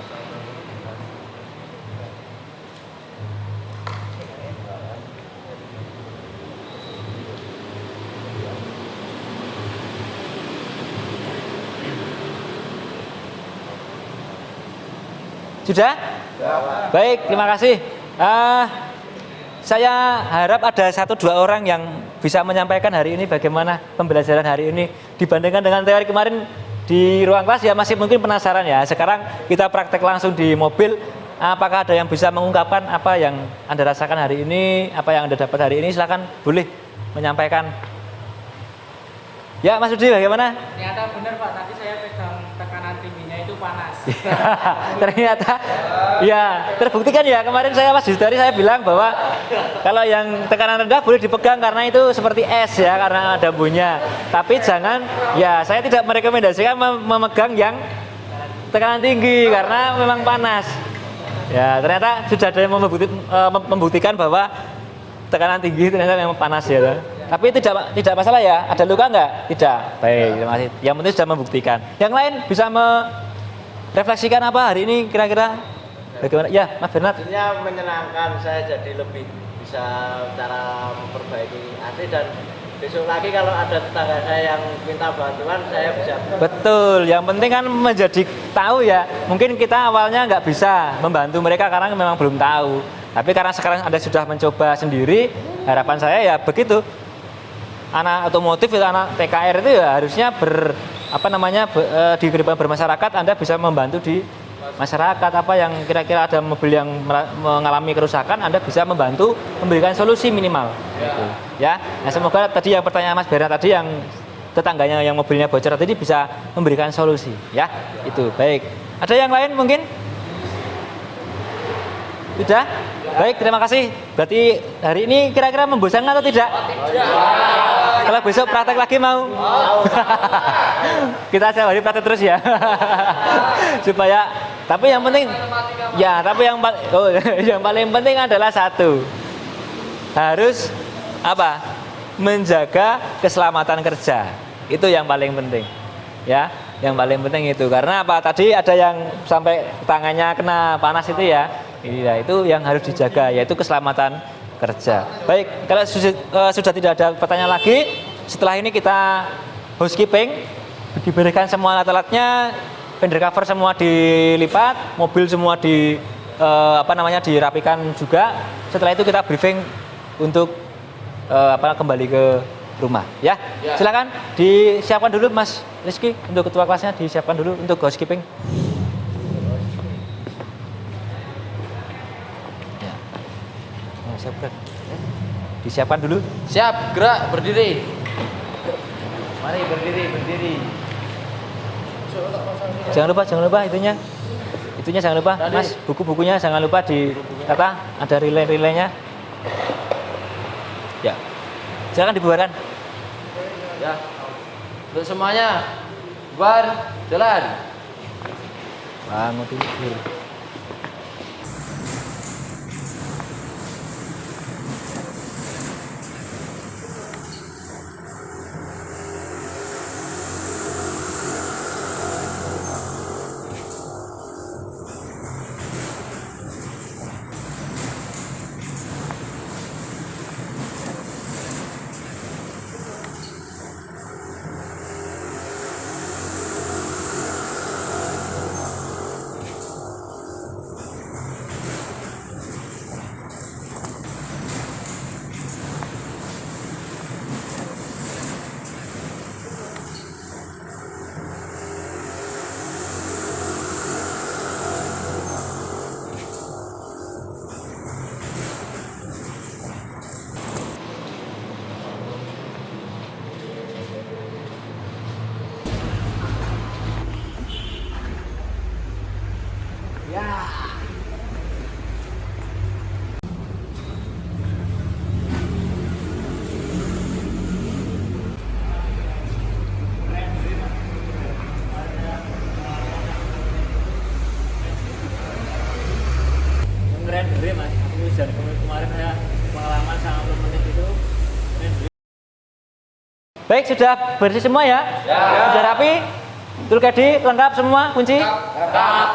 Sudah? Ya. Baik, terima kasih. Saya harap ada 1-2 orang yang bisa menyampaikan hari ini bagaimana pembelajaran hari ini dibandingkan dengan teori kemarin di ruang kelas ya, masih mungkin penasaran ya. Sekarang kita praktek langsung di mobil. Apakah ada yang bisa mengungkapkan apa yang Anda rasakan hari ini, apa yang Anda dapat hari ini? Silakan boleh menyampaikan. Ya, Mas Rudi bagaimana? Ternyata benar Pak, tadi saya pegang tekanan tingginya itu panas. Ternyata ya terbuktikan ya, kemarin Mas Justari saya bilang bahwa kalau yang tekanan rendah boleh dipegang karena itu seperti es ya, karena ada bunyinya. Tapi jangan, ya saya tidak merekomendasikan memegang yang tekanan tinggi karena memang panas. Ya, ternyata sudah ada yang membuktikan bahwa tekanan tinggi ternyata memang panas ya. Tapi tidak masalah ya. Ada luka nggak? Tidak. Baik, terima kasih. Yang penting sudah membuktikan. Yang lain bisa merefleksikan apa hari ini kira-kira? Bagaimana? Ya, Mas Bernard. Artinya menyenangkan, saya jadi lebih bisa cara memperbaiki AC, dan besok lagi kalau ada tetangga saya yang minta bantuan, saya bisa. Betul, yang penting kan menjadi tahu ya. Mungkin kita awalnya nggak bisa membantu mereka karena memang belum tahu. Tapi karena sekarang Anda sudah mencoba sendiri, harapan saya ya begitu. Anak otomotif itu, anak TKR itu ya harusnya di kehidupan bermasyarakat Anda bisa membantu di masyarakat. Apa yang kira-kira ada mobil yang mengalami kerusakan, Anda bisa membantu memberikan solusi minimal. Gitu. Ya, nah, semoga tadi yang pertanyaan Mas Bernard tadi yang tetangganya yang mobilnya bocor tadi bisa memberikan solusi. Ya, itu baik. Ada yang lain mungkin? Sudah? Baik, terima kasih. Berarti hari ini kira-kira membosankan atau tidak? Kalau besok praktek lagi mau? Kita setiap hari praktek terus ya. Supaya, tapi yang penting, ya, tapi yang paling penting adalah satu. Harus apa? Menjaga keselamatan kerja. Itu yang paling penting. Ya, yang paling penting itu. Karena apa? Tadi ada yang sampai tangannya kena panas itu ya. Iya, itu yang harus dijaga, yaitu keselamatan kerja. Baik, kalau sudah tidak ada pertanyaan lagi, setelah ini kita housekeeping, diberikan semua alat-alatnya, fender cover semua dilipat, mobil semua dirapikan juga. Setelah itu kita briefing untuk kembali ke rumah. Ya, silakan disiapkan dulu Mas Rizky, untuk ketua kelasnya disiapkan dulu untuk housekeeping. Disiapkan dulu. Siap, gerak, berdiri. Mari berdiri. Jangan lupa itunya jangan lupa, Mas. Buku-bukunya jangan lupa ditata, ada relay-relaynya. Ya. Silakan dibubarkan. Ya. Untuk semuanya, bubar, jalan. Bangun dulu. Keren Mas, kemarin saya pengalaman sama menit itu keren. Baik, sudah bersih semua ya? Sudah rapi? Tool caddy lengkap semua, kunci? Lengkap.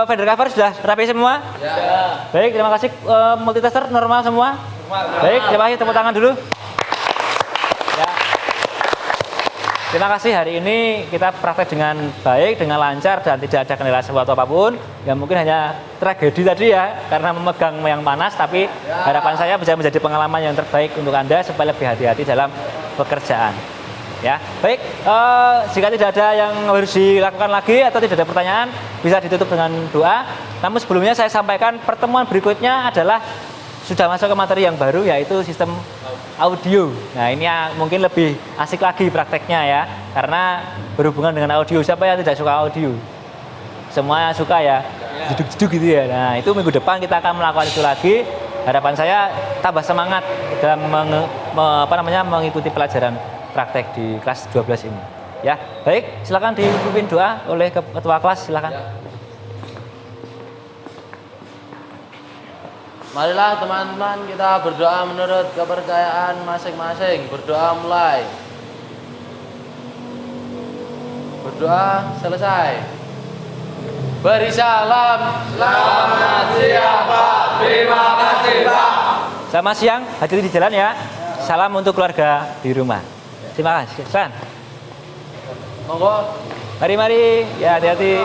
Fender cover sudah rapi semua? Ya. Baik, terima kasih. Multitester normal semua? Baik, terima kasih, tepuk tangan dulu. Ya. Terima kasih, hari ini kita praktek dengan baik, dengan lancar, dan tidak ada kendala sesuatu apapun. Ya mungkin hanya tragedi tadi ya, karena memegang yang panas, tapi harapan saya bisa menjadi pengalaman yang terbaik untuk Anda supaya lebih hati-hati dalam pekerjaan. Ya, baik, jika tidak ada yang harus dilakukan lagi atau tidak ada pertanyaan, bisa ditutup dengan doa. Namun sebelumnya saya sampaikan pertemuan berikutnya adalah sudah masuk ke materi yang baru, yaitu sistem audio. Nah, ini mungkin lebih asik lagi prakteknya ya, karena berhubungan dengan audio. Siapa yang tidak suka audio? Semua suka ya, jeduk-jeduk gitu ya. Nah, itu minggu depan kita akan melakukan itu lagi. Harapan saya tambah semangat dalam mengikuti pelajaran praktek di kelas 12 ini. Ya, baik, silakan dipimpin doa oleh ketua kelas, silakan. Ya. Marilah teman-teman kita berdoa menurut kepercayaan masing-masing. Berdoa mulai. Berdoa selesai. Beri salam. Selamat siang Pak. Terima kasih Pak. Selamat siang, hati-hati di jalan ya. Salam untuk keluarga di rumah. Terima kasih. Silakan. Monggo. Mari, ya hati-hati.